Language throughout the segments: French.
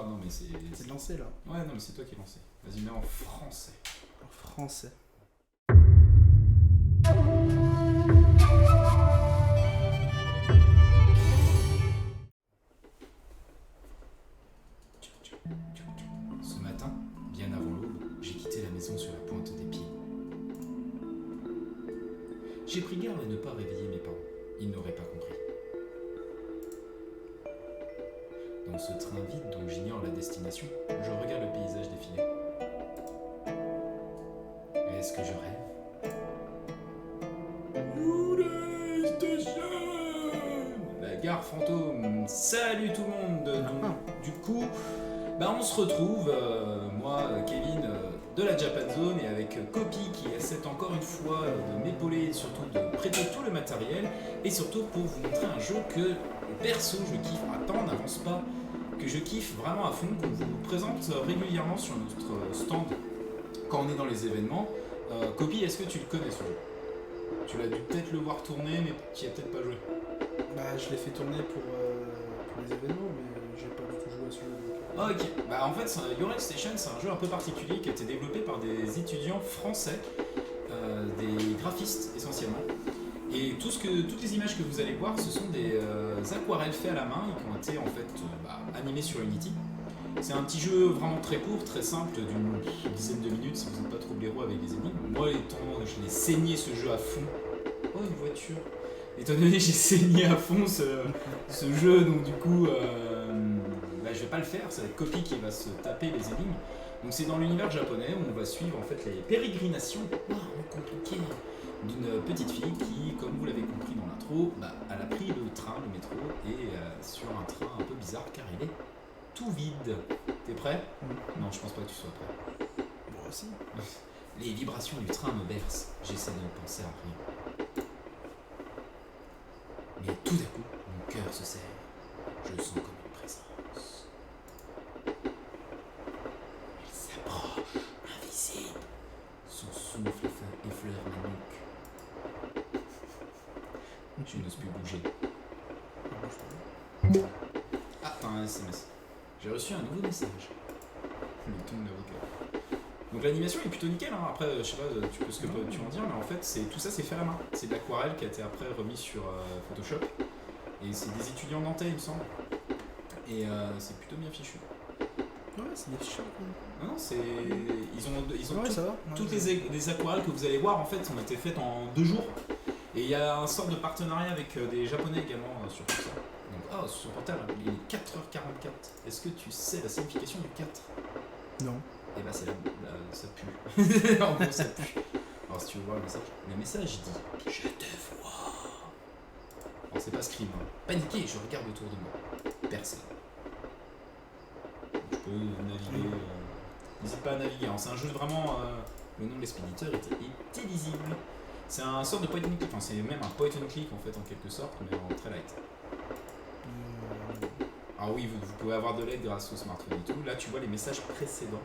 grave, non mais c'est... C'est lancé là. Ouais, non mais c'est toi qui es lancé. Vas-y, mets en français. En français. Ce matin, bien avant l'aube, j'ai quitté la maison sur la pointe des pieds. J'ai pris garde à ne pas réveiller mes parents. Ils n'auraient pas compris. Dans ce train vide dont j'ignore la destination, je regarde le paysage défiler. Est-ce que je rêve? La gare fantôme. Salut tout le monde. Donc, du coup, on se retrouve, moi, Kevin, de la Japan Zone, et avec Copy qui essaie encore une fois de m'épauler et surtout de prêter tout le matériel, et surtout pour vous montrer un jeu que perso je kiffe. Attends, n'avance pas. Que je kiffe vraiment à fond, qu'on vous présente régulièrement sur notre stand quand on est dans les événements. Copy, est-ce que tu le connais ce jeu? Tu l'as dû peut-être le voir tourner, mais tu n'y as peut-être pas joué. Je l'ai fait tourner pour les événements, mais j'ai pas du tout joué à ce jeu. Donc, Ok, en fait, Your Station, c'est un jeu un peu particulier qui a été développé par des étudiants français, des graphistes essentiellement. Et toutes les images que vous allez voir, ce sont des aquarelles faites à la main et qui ont été en fait animées sur Unity. C'est un petit jeu vraiment très court, très simple, d'une dizaine de minutes si vous n'êtes pas trop blaireau avec les énigmes. Moi, je l'ai saigné ce jeu à fond. Oh, une voiture! Étant donné que j'ai saigné à fond ce jeu, donc du coup, je vais pas le faire, c'est avec Copy qui va se taper les énigmes. Donc c'est dans l'univers japonais où on va suivre en fait les pérégrinations, compliquées, d'une petite fille qui, comme vous l'avez compris dans l'intro, elle a pris le train, le métro, et sur un train un peu bizarre car il est tout vide. T'es prêt? Non, je pense pas que tu sois prêt. Moi aussi. Les vibrations du train me bercent, j'essaie de ne penser à rien. Mais tout d'un coup, mon cœur se serre. Je sens comme une présence. Elle s'approche, invisible. Son souffle effleure ma nuque. Je n'ose plus bouger. Ah, t'as un SMS. J'ai reçu un nouveau message. Le ton de l'avocat. Donc l'animation est plutôt nickel, hein. Après je sais pas ce que tu en dire, mais en fait tout ça c'est fait à la main. C'est de l'aquarelle qui a été après remis sur Photoshop. Et c'est des étudiants nantais il me semble. Et c'est plutôt bien fichu. Ouais, c'est des fichiers. Non, ils ont Ouais, ça va. toutes les aquarelles que vous allez voir en fait ont été faites en 2 jours. Et il y a un sort de partenariat avec des japonais également sur tout ça. Donc sur son portable, il est 4h44. Est-ce que tu sais la signification du 4? Non. Et c'est ça pue. En gros, ça pue. Alors, si tu veux voir le message dit Je te vois. Alors, c'est pas Scream. Hein. Paniqué, je regarde autour de moi. Personne. Donc, je peux naviguer. N'hésite pas à naviguer. Alors, c'est un jeu vraiment. Le nom de l'expéditeur est illisible. C'est un sort de point and click. Enfin, c'est même un point and click en fait, en quelque sorte, mais en très light. Alors, oui, vous pouvez avoir de l'aide grâce au smartphone et tout. Là, tu vois les messages précédents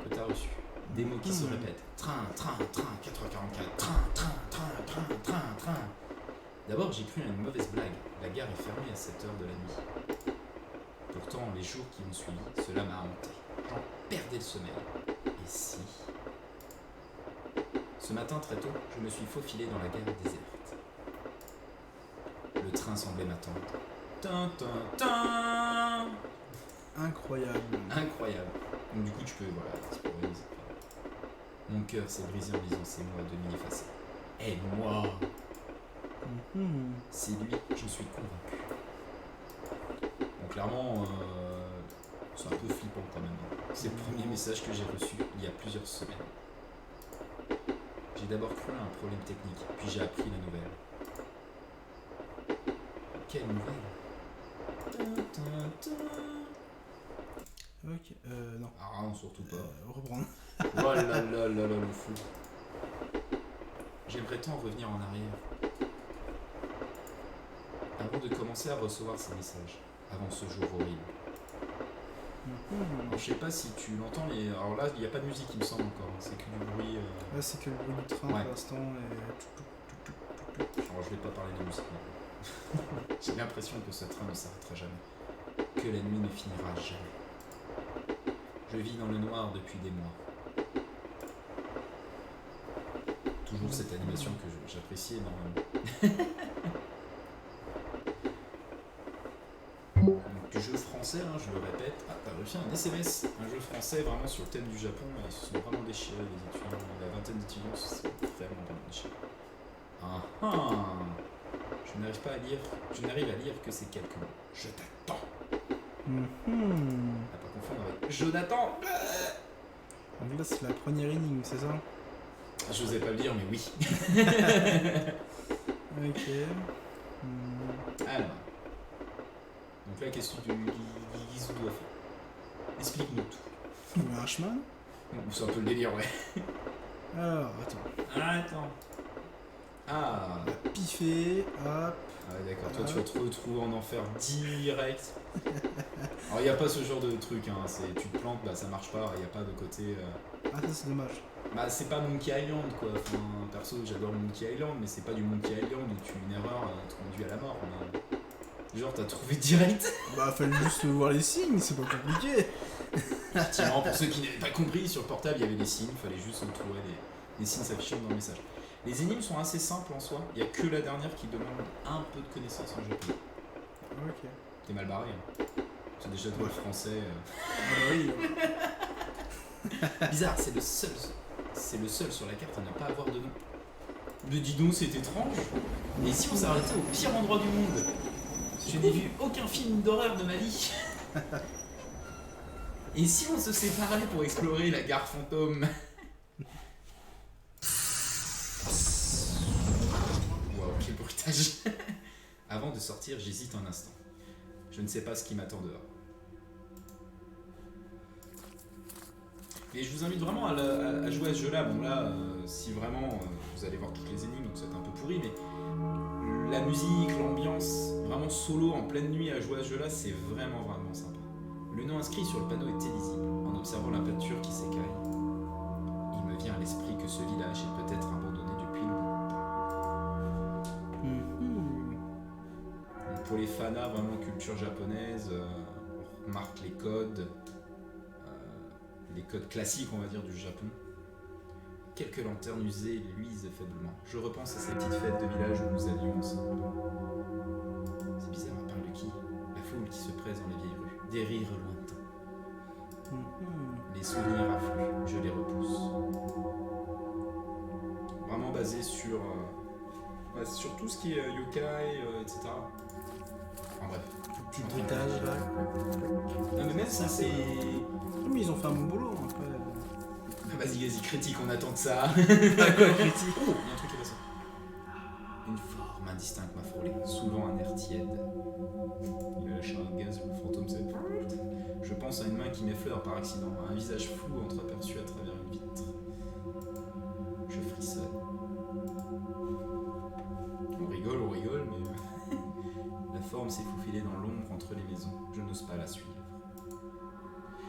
que tu as reçus. Des mots qui se répètent. Train, 4h44. Train. D'abord, j'ai cru à une mauvaise blague. La gare est fermée à 7h de la nuit. Pourtant, les jours qui ont suivi, cela m'a hanté. J'en perdais le sommeil. Et si... Ce matin, très tôt, je me suis faufilé dans la gare déserte. Le train semblait m'attendre. Incroyable. Donc du coup tu peux explorer. Mon cœur s'est brisé en lisant ces mots à demi effacés. Aide-moi. C'est lui, je suis convaincu. Bon, clairement, c'est un peu flippant quand même. C'est le premier message que j'ai reçu il y a plusieurs semaines. J'ai d'abord cru à un problème technique, puis j'ai appris la nouvelle. Quelle nouvelle? Ok, non. Ah non, surtout pas. Reprendre. Oh là là, le fou. J'aimerais tant revenir en arrière. Avant de commencer à recevoir ces messages. Avant ce jour horrible. Alors, je sais pas si tu l'entends, mais alors là, il n'y a pas de musique, il me semble encore. C'est que du bruit. Là, c'est que le bruit du train pour l'instant. Alors, je vais pas parler de musique maintenant. J'ai l'impression que ce train ne s'arrêtera jamais. Que la nuit ne finira jamais. Je vis dans le noir depuis des mois. Toujours cette animation que j'apprécie énormément. Donc, du jeu français, hein, je le répète. Ah, t'as reçu un SMS. Un jeu français vraiment sur le thème du Japon. Et ils se sont vraiment déchirés, les étudiants. La vingtaine d'étudiants se sont vraiment déchirés. Ah ah. Je n'arrive pas à lire. Je n'arrive à lire que ces quelques mots. Je t'attends. À pas confondre avec Jonathan. Donc là, c'est la première énigme, c'est ça? Je n'osais pas le dire, mais oui. Ok. Alors. Donc là, qu'est-ce que Guizou doit faire? Explique-nous tout. Trouver un chemin? C'est un peu le délire, ouais. Alors, attends. Attends. Ah. Piffer, hop. Ah ouais, d'accord, toi tu vas te retrouver en enfer direct. Alors il n'y a pas ce genre de truc, hein. Tu te plantes, bah ça marche pas, il n'y a pas de côté... Ah ça c'est dommage. Bah c'est pas Monkey Island quoi, enfin, perso j'adore Monkey Island, mais c'est pas du Monkey Island où tu une erreur te conduit à la mort. Mais... Genre t'as trouvé direct. Bah fallait juste voir les signes, c'est pas compliqué. Effectivement, pour ceux qui n'avaient pas compris, sur portable il y avait des signes, il fallait juste trouver des signes s'affichant dans le message. Les énigmes sont assez simples en soi, il n'y a que la dernière qui demande un peu de connaissance en japonais. Ok. T'es mal barré, hein. C'est déjà toi le français. Ah oui. Bizarre, c'est le seul sur la carte à ne pas avoir de nom. Mais dis donc, c'est étrange. Et si on s'arrêtait au pire endroit du monde? Je n'ai vu aucun film d'horreur de ma vie. Et si on se séparait pour explorer la gare fantôme? Waouh, quel bruitage. Avant de sortir, j'hésite un instant. Je ne sais pas ce qui m'attend dehors. Et je vous invite vraiment à jouer à ce jeu-là. Bon là, si vraiment vous allez voir toutes les énigmes, donc c'est un peu pourri, mais la musique, l'ambiance, vraiment solo en pleine nuit à jouer à ce jeu-là, c'est vraiment sympa. Le nom inscrit sur le panneau est illisible. En observant la peinture qui s'écaille, il me vient à l'esprit que ce village est peut-être abandonné depuis longtemps. Donc pour les fanas, vraiment culture japonaise, on remarque les codes classiques, on va dire, du Japon. Quelques lanternes usées luisent faiblement. Je repense à ces petites fêtes de village où nous allions ensemble. C'est bizarre, on parle de qui? La foule qui se presse dans les vieilles rues. Des rires lointains. Les souvenirs affluent, je les repousse. Vraiment basé sur tout ce qui est yokai, etc. En bref. Petit bruitage là. Non mais même ça c'est... Mais ils ont fait un bon boulot après. Vas-y, critique, on attend de ça. Ah quoi, critique? Oh, il y a un truc qui est passé. Une forme indistincte m'a frôlé, souvent un air tiède. Il a lâché un gaz, le fantôme c'est... Je pense à une main qui m'effleure par accident, à un visage flou entreaperçu à travers une vitre. Je frissonne. On rigole, mais... La forme s'est faufilée dans l'ombre entre les maisons. Je n'ose pas la suivre.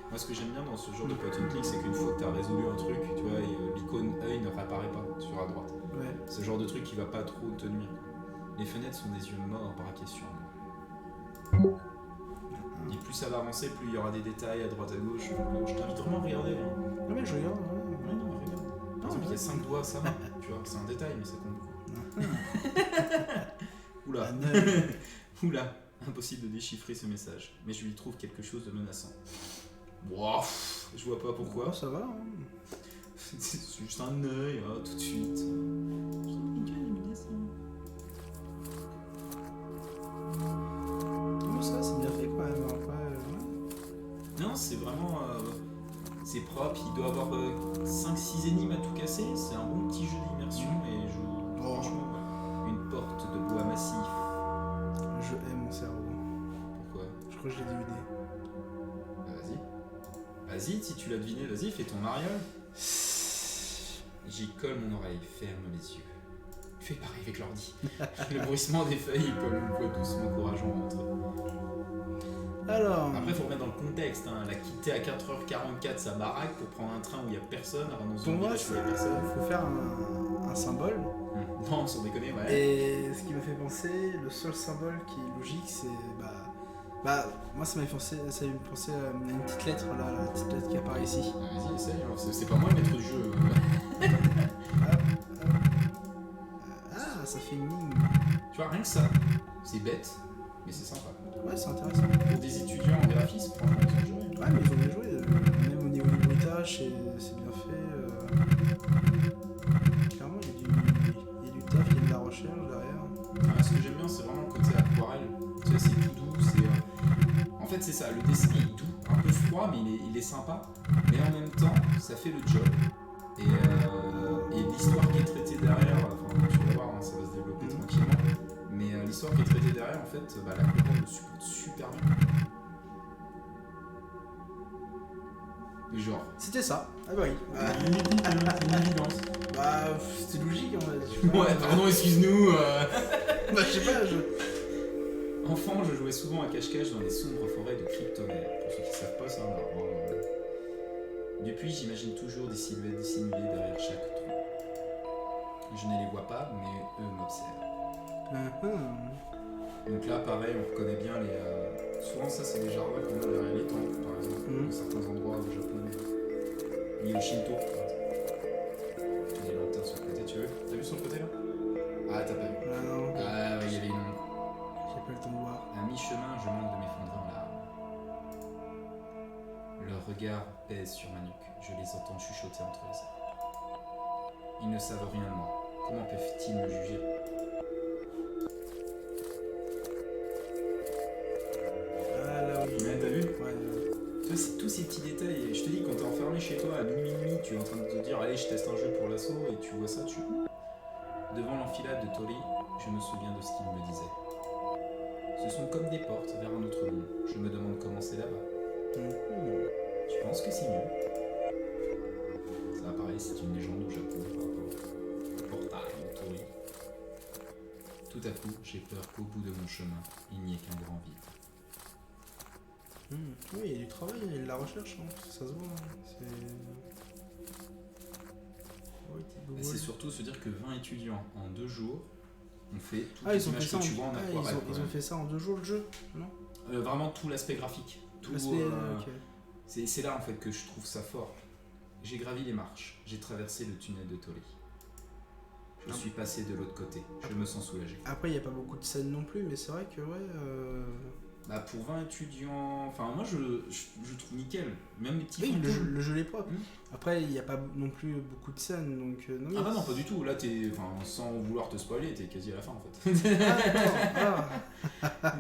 Moi, ce que j'aime bien dans ce genre de point and click, c'est qu'une fois que tu as résolu un truc, tu vois, l'icône œil ne réapparaît pas sur la droite. Ouais. C'est le genre de truc qui va pas trop te nuire. Les fenêtres sont des yeux morts braqués sur moi. Et plus ça va avancer, plus il y aura des détails à droite à gauche. Donc, je t'invite vraiment à regarder. Hein. Ouais, je regarde. Ouais, non, regarde. Par exemple, il y a 5 doigts, ça va. Tu vois, c'est un détail, mais ça compte beaucoup. Oula. Oula. Impossible de déchiffrer ce message. Mais je lui trouve quelque chose de menaçant. Wow, je vois pas pourquoi. Oh, ça va. Hein. C'est juste un œil, hein, tout de suite. Oh, ça, c'est bien fait quand même. Après, Non, c'est vraiment... c'est propre, il doit avoir 5-6 énigmes à tout casser. C'est un bon petit jeu d'immersion et je... Franchement, ouais. Une porte de bois massif. Je hais mon cerveau. Pourquoi? Je crois que je l'ai deviné. Vas-y, si tu l'as deviné, vas-y, fais ton mariole. J'y colle mon oreille, ferme les yeux. Fais pareil avec l'ordi. Le bruissement des feuilles comme une voix douce m'encourageant entre. Alors. Après, faut remettre dans le contexte. Hein. Elle a quitté à 4h44 sa baraque pour prendre un train où il n'y a personne. Alors, dans Pour moi, il faut faire un symbole. Non, sans déconner, ouais. Et ce qui m'a fait penser, le seul symbole qui est logique, c'est Bah, moi ça m'a fait penser à une petite lettre, là, la petite lettre qui apparaît ici. Vas-y, essaye, hein. C'est pas moi le maître du jeu. Hop, hop. Ah, ça fait une ligne. Tu vois, rien que ça, c'est bête, mais c'est sympa. Ouais, c'est intéressant. Pour des étudiants en graphisme, franchement, ils ont joué. Ouais, mais ils ont bien joué. Même au niveau du bruitage, c'est bien fait. Clairement, il y a du taf, il y a de la recherche derrière. Ce que j'aime bien, c'est vraiment le côté aquarelle. Tu sais, c'est tout doux, En fait, c'est ça, le dessin est doux, un peu froid, mais il est sympa. Mais en même temps, ça fait le job. Et l'histoire qui est traitée derrière, enfin, tu vas voir, hein, ça va se développer tranquillement. Mais l'histoire qui est traitée derrière, en fait, bah, la compagnie le supporte super bien. Et genre. C'était ça. Ah bah oui. C'est une évidence. Bah, c'était logique en fait. Ouais, pardon, excuse-nous. Bah, je sais pas, Enfant, je jouais souvent à cache-cache dans les sombres forêts de Cryptomère. Pour ceux qui savent pas, c'est un arbre. Depuis, j'imagine toujours des silhouettes dissimulées derrière chaque trou. Je ne les vois pas, mais eux m'observent. Donc là, pareil, on reconnaît bien les. Souvent, ça, c'est des jardins qu'on a derrière les temples, par exemple, dans certains endroits au Japon. Liés au Shinto, par exemple. Il y a des lanternes sur le côté, tu veux? T'as vu sur le côté là? Ah, t'as pas vu. Ah non, Ah, ouais, il y avait une. j'ai pas le temps de voir. À mi-chemin, je manque de m'effondrer en larmes. Leur regard pèse sur ma nuque. Je les entends chuchoter entre les airs. Ils ne savent rien de moi. Comment peuvent-ils me juger? Ah là oui. Ouais, t'as vu? Ouais. Tu vois, c'est tous ces petits détails. Et je te dis, quand t'es enfermé chez toi à minuit, tu es en train de te dire, allez, je teste un jeu pour l'assaut, et tu vois ça, Devant l'enfilade de Tori, je me souviens de ce qu'il me disait. Ce sont comme des portes vers un autre monde. Je me demande comment c'est là-bas. Tu penses que c'est mieux? Ça, pareil, c'est une légende au Japon par rapport au portail de Tori. Tout à coup, j'ai peur qu'au bout de mon chemin, il n'y ait qu'un grand vide. Oui, il y a du travail, il y a de la recherche, hein. Ça se voit. Hein. Et c'est surtout se dire que 20 étudiants en 2 jours ont fait toutes ils les ont fait images ça que tu vois en aquarelle. ils ont fait ça en 2 jours le jeu, non? Vraiment tout l'aspect graphique. Tout, Ok. c'est là en fait que je trouve ça fort. J'ai gravi les marches, j'ai traversé le tunnel de Tori. Je suis passé de l'autre côté, je me sens soulagé. Après, il n'y a pas beaucoup de scènes non plus, mais c'est vrai que ouais. Bah pour 20 étudiants, enfin moi je trouve nickel, même les petits Oui, fantômes. le jeu est propre. Après, il n'y a pas non plus beaucoup de scènes, donc non. Ah bah non, pas du tout, là sans vouloir te spoiler, t'es quasi à la fin en fait.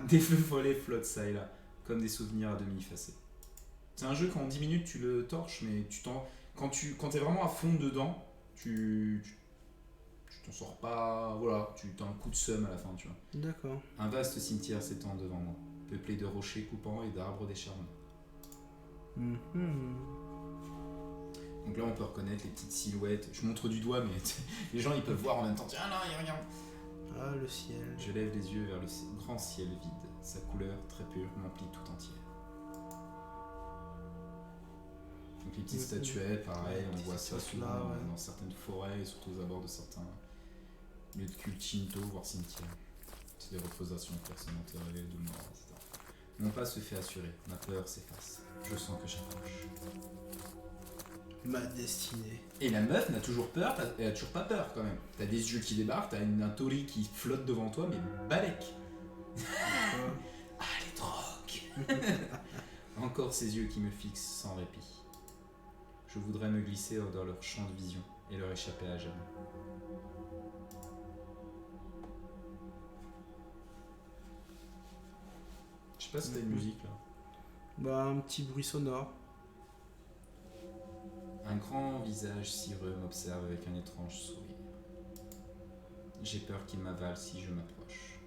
Des feux follets flottent ça et là, comme des souvenirs à demi effacés. C'est un jeu qu'en 10 minutes tu le torches, mais quand t'es vraiment à fond dedans, tu t'en sors pas, voilà, tu as un coup de seum à la fin, tu vois. D'accord. Un vaste cimetière s'étend devant moi, peuplé de rochers coupants et d'arbres décharnés. Donc là on peut reconnaître les petites silhouettes, je montre du doigt mais les gens ils peuvent voir en même temps, tiens là, regarde. Ah, le ciel. Je lève les yeux vers le grand ciel vide, sa couleur très pure m'emplit tout entière. Donc les petites statuettes, pareil, on voit ça souvent dans certaines forêts et surtout aux abords de certains lieux de culte Shinto, voire cimetières. C'est des représentations de personnes enterrées, de morts, etc. Mon pas se fait assurer, ma peur s'efface. Je sens que j'approche. Ma destinée. Et la meuf n'a toujours peur, elle a toujours pas peur quand même. T'as des yeux qui débarquent, t'as un Tori qui flotte devant toi, mais balèque. Ah, les drogues. Encore ces yeux qui me fixent sans répit. Je voudrais me glisser dans leur champ de vision et leur échapper à jamais. Je sais pas si t'as une musique là. Bah, un petit bruit sonore. Un grand visage cireux m'observe avec un étrange sourire. J'ai peur qu'il m'avale si je m'approche.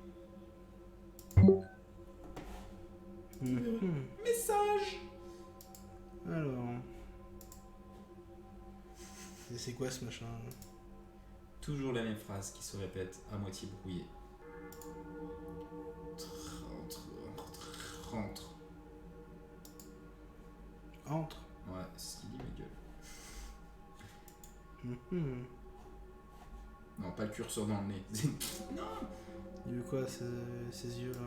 Message. Alors. Et c'est quoi ce machin? Toujours la même phrase qui se répète à moitié brouillée. Rentre. Entre. Ouais, c'est ce qu'il dit, ma gueule. Non, pas le curseur dans le nez. Non. Du quoi ces yeux là?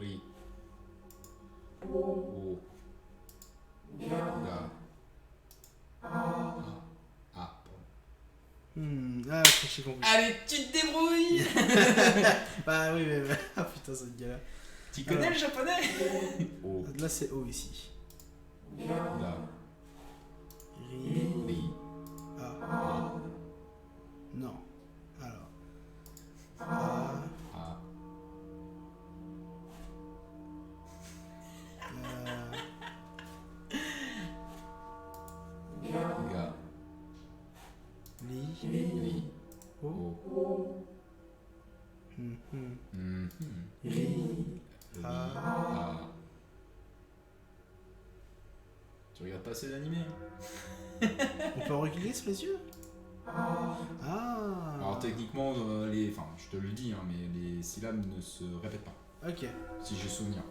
Ris. O. Ga. A. A. Ah, ok, j'ai compris. Allez, tu te débrouilles. Bah oui, mais. Ah putain, cette galère. Tu connais Alors. le japonais? O. Là, c'est O ici. Ga. Ri. Ri. A. Non. Alors. A. A. Ga. Li. Ri. O. O. Mhm. Ri. Ri. A. A. Tu regardes pas assez d'animés? On peut reculer sur les yeux? Ah. Alors techniquement, enfin, je te le dis, hein, mais les syllabes ne se répètent pas, Ok. si j'ai souvenir.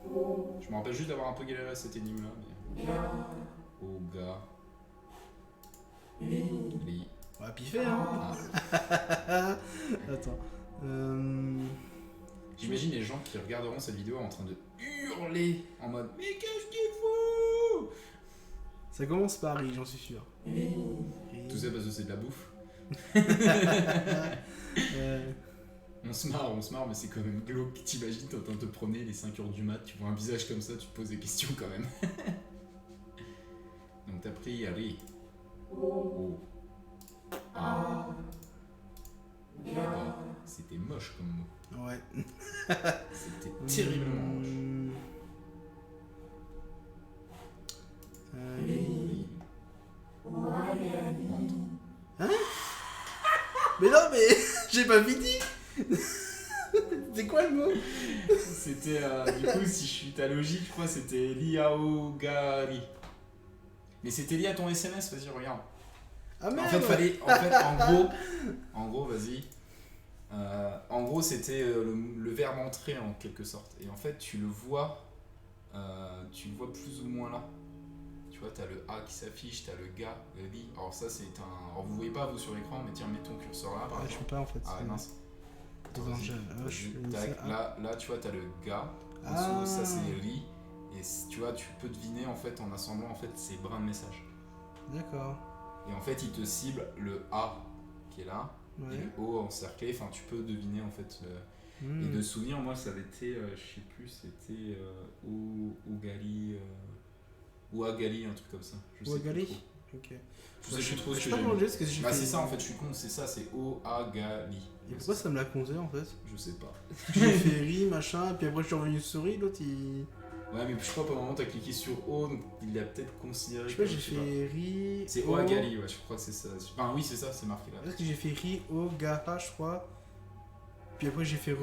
Je me rappelle juste d'avoir un peu galéré à cette énigme-là, mais... Oga... Li... On va piffer, hein. Ah. Attends. J'imagine les gens qui regarderont cette vidéo en train de hurler en mode « Mais qu'est-ce qu'il faut ?» Ça commence par Ri, j'en suis sûr. Ri. Tout ça parce que c'est de la bouffe. On se marre, mais c'est quand même glauque. T'imagines, t'es en train de te promener les 5h du mat, tu vois un visage comme ça, tu te poses des questions quand même. Donc t'as pris Ri. O. A. Ga. C'était moche comme mot. Ouais. C'était terriblement moche. Ri. Ventre. Mais non, mais j'ai pas fini. C'est quoi le mot? C'était, du coup, si je suis ta logique, je crois que c'était Liaogari. Mais c'était lié à ton SMS, vas-y, regarde. Ah merde. En gros, vas-y. En gros, c'était le verbe entrer en quelque sorte. Et en fait, tu le vois plus ou moins là. Tu vois, t'as le A qui s'affiche, t'as le ga, le li. Alors ça, c'est un... Alors vous voyez pas vous sur l'écran, mais tiens, mets ton curseur là, par Ah, je exemple. peux pas en fait. Ah mince. Attends, je Tac, ça. là, tu vois, t'as le ga. En Ah. dessous, ça c'est li. Et tu vois, tu peux deviner en fait en assemblant en fait ces brins de message. D'accord. Et en fait, il te cible le A qui est là. Et Ouais. le O encerclé, enfin tu peux deviner en fait. Et de souvenir, moi ça avait été, je sais plus, c'était Ougali, Ouagali, un truc comme ça. Je sais Ouagali. plus trop. Ok. Je sais plus trop ce Je que sais pas j'ai manger mis. parce que j'ai Bah fait- c'est ça en fait, je suis con, c'est ça, c'est O-A-G-A-Li. Et pourquoi ça me l'a compté en fait? Je sais pas. J'ai fait Ri, machin, et puis après je suis revenu sur Ri, l'autre il. Ouais, mais je crois qu'au moment t'as cliqué sur O, donc il l'a peut-être considéré. Je sais pas, comme, j'ai je sais pas. fait Ri. C'est O. Ouagali, ouais, je crois que c'est ça. Enfin oui, c'est ça, c'est marqué là. Parce que j'ai fait Ri, O, Gaha, je crois. Puis après j'ai fait Ri.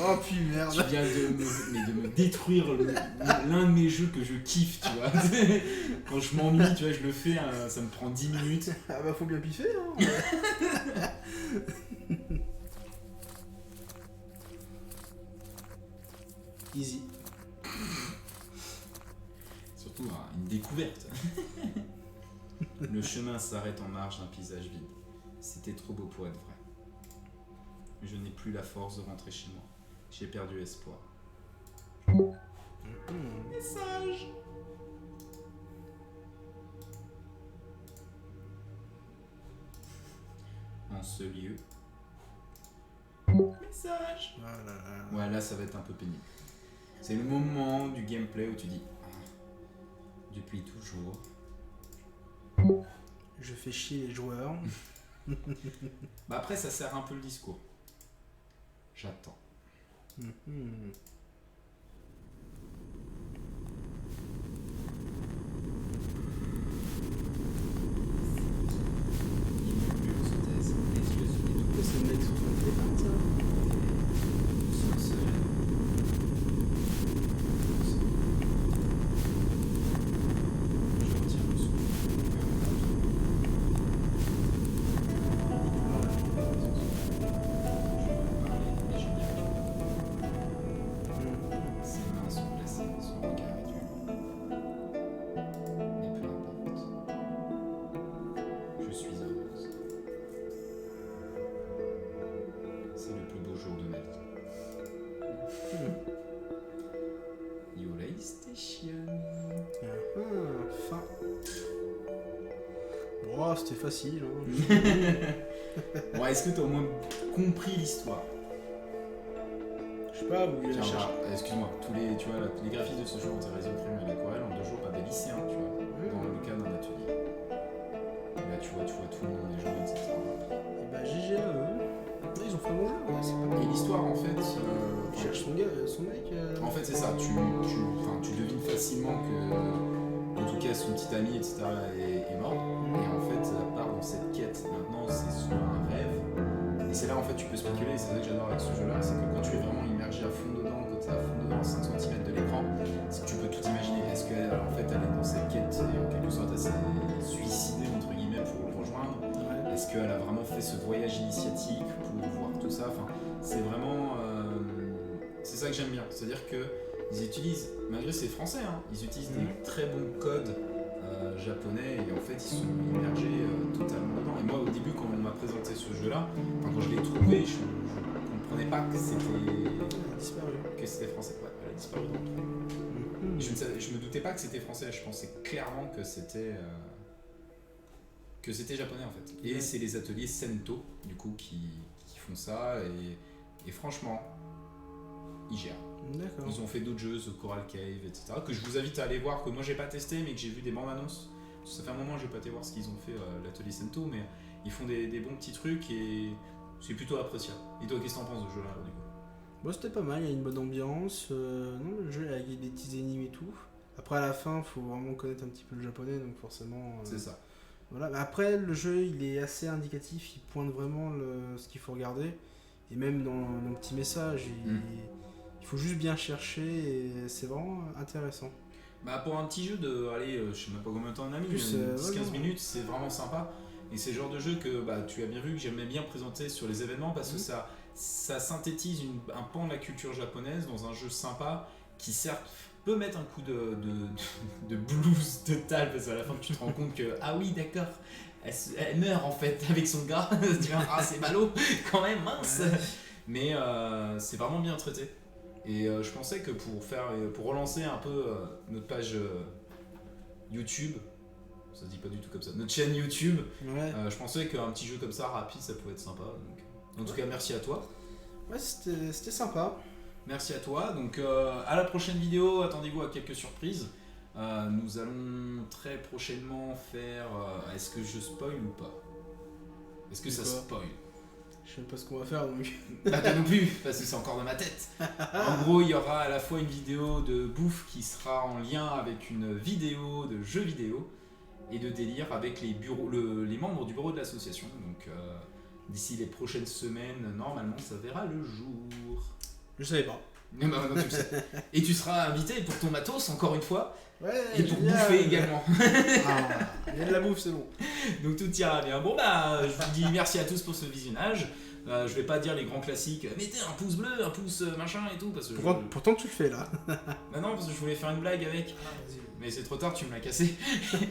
Oh putain, Tu merde. viens de me détruire l'un de mes jeux que je kiffe, tu vois. Quand je m'ennuie, tu vois, je le fais, ça me prend 10 minutes. Ah bah faut bien piffer, hein. Easy. Surtout une découverte. Le chemin s'arrête en marge d'un paysage vide. C'était trop beau pour être vrai. Je n'ai plus la force de rentrer chez moi. J'ai perdu espoir. Message. En ce lieu. Message. Ah là là. Ouais, là ça va être un peu pénible. C'est le moment du gameplay où tu dis depuis toujours. Je fais chier les joueurs. Bah après ça sert un peu le discours. J'attends. Mhm. Pourquoi c'est le mec sur son téléphone, ça? PlayStation. Fin. Bon, c'était facile. Bon, est-ce que t'as au moins compris l'histoire? Je sais pas, vous voulez la Tiens, chercher. excuse-moi, tu vois, les graphistes de ce jeu ont été réalisés au crayon et à l'aquarelle en 2 jours par des lycéens, tu vois, dans le cadre d'un atelier. Et là, tu vois tout le monde, les gens, etc. Et bah, GG à eux. Après, ils ont fait un bon jeu. Ouais, c'est pas mal. Et l'histoire, en fait, Il cherche son mec. en fait, c'est ça, tu devines facilement que, en tout cas, son petit ami, etc., est mort. Et en fait, ça part dans cette quête. Maintenant, c'est soit un rêve. Et c'est là, en fait, tu peux spéculer. Et c'est ça que j'adore avec ce jeu-là. C'est que quand tu es vraiment immergé à fond dedans, quand tu es à fond dedans, à 5 cm de l'écran, c'est que tu peux tout imaginer. Est-ce qu'elle, en fait, elle est dans cette quête et en quelque sorte, elle s'est suicidée, entre guillemets, pour le rejoindre? Ouais. Est-ce qu'elle a vraiment fait ce voyage initiatique pour voir tout ça? Enfin, c'est vraiment. C'est ça que j'aime bien. C'est-à-dire qu'ils utilisent, malgré c'est français, hein, ils utilisent des très bons codes japonais et en fait ils sont immergés totalement dedans. Et moi au début quand on m'a présenté ce jeu-là, quand je l'ai trouvé, je comprenais pas que Elle a disparu. c'était français. Ouais, elle a disparu dans le trou. Je me doutais pas que c'était français, je pensais clairement que c'était japonais en fait. Et c'est les ateliers Sento du coup qui font ça et franchement ils gèrent. D'accord. Ils ont fait d'autres jeux, The Coral Cave, etc. que je vous invite à aller voir, que moi j'ai pas testé mais que j'ai vu des bandes annonces. Ça fait un moment que j'ai pas été voir ce qu'ils ont fait l'atelier Sento, mais ils font des bons petits trucs et c'est plutôt appréciable. Et toi, qu'est-ce que t'en penses de ce jeu-là du coup? Bon, c'était pas mal, il y a une bonne ambiance. Non, le jeu, il y a des petits énigmes et tout. Après, à la fin, faut vraiment connaître un petit peu le japonais, donc forcément. C'est ça. Voilà. Mais après, le jeu, il est assez indicatif, il pointe vraiment ce qu'il faut regarder. Et même dans le petit message, il faut juste bien chercher et c'est vraiment intéressant. Bah pour un petit jeu de, allez, je sais même pas combien de temps on a mis, Plus, 10-15 minutes, c'est vraiment sympa. Et c'est le genre de jeu que bah, tu as bien vu que j'aimais bien présenter sur les événements parce que ça synthétise un pan de la culture japonaise dans un jeu sympa qui certes peut mettre un coup de blues total parce qu'à la fin tu te rends compte que ah oui d'accord, elle meurt en fait avec son gars, tu vois, ah c'est ballot quand même, mince. Mais c'est vraiment bien traité. Et je pensais que pour relancer un peu notre page YouTube, ça se dit pas du tout comme ça, notre chaîne YouTube, je pensais qu'un petit jeu comme ça rapide ça pouvait être sympa. Donc, en tout cas merci à toi. Ouais, c'était sympa. Merci à toi. Donc à la prochaine vidéo, attendez-vous à quelques surprises. Nous allons très prochainement faire. Est-ce que je spoil ou pas? Est-ce que ça spoil? Je sais pas ce qu'on va faire donc. Bah toi non plus, parce que c'est encore dans ma tête. En gros, il y aura à la fois une vidéo de bouffe qui sera en lien avec une vidéo de jeux vidéo et de délire avec les membres du bureau de l'association. Donc d'ici les prochaines semaines, normalement, ça verra le jour. Je savais pas. Mais bah, maintenant, tu le sais. Et tu seras invité pour ton matos, encore une fois. Ouais, et pour bouffer également. Il y a de la bouffe, c'est bon. Donc tout ira bien. Bon bah, je vous dis merci à tous pour ce visionnage. Je vais pas dire les grands classiques, mettez un pouce bleu, un pouce machin et tout. Parce que pourtant tu le fais là. Bah non, parce que je voulais faire une blague avec. Vas-y. Mais c'est trop tard, tu me l'as cassé.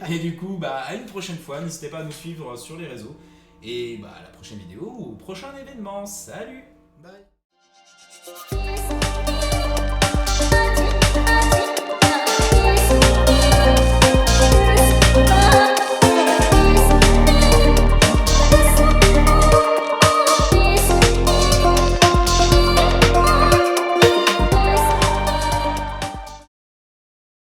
Et du coup, bah à une prochaine fois, n'hésitez pas à nous suivre sur les réseaux. Et bah à la prochaine vidéo ou au prochain événement. Salut!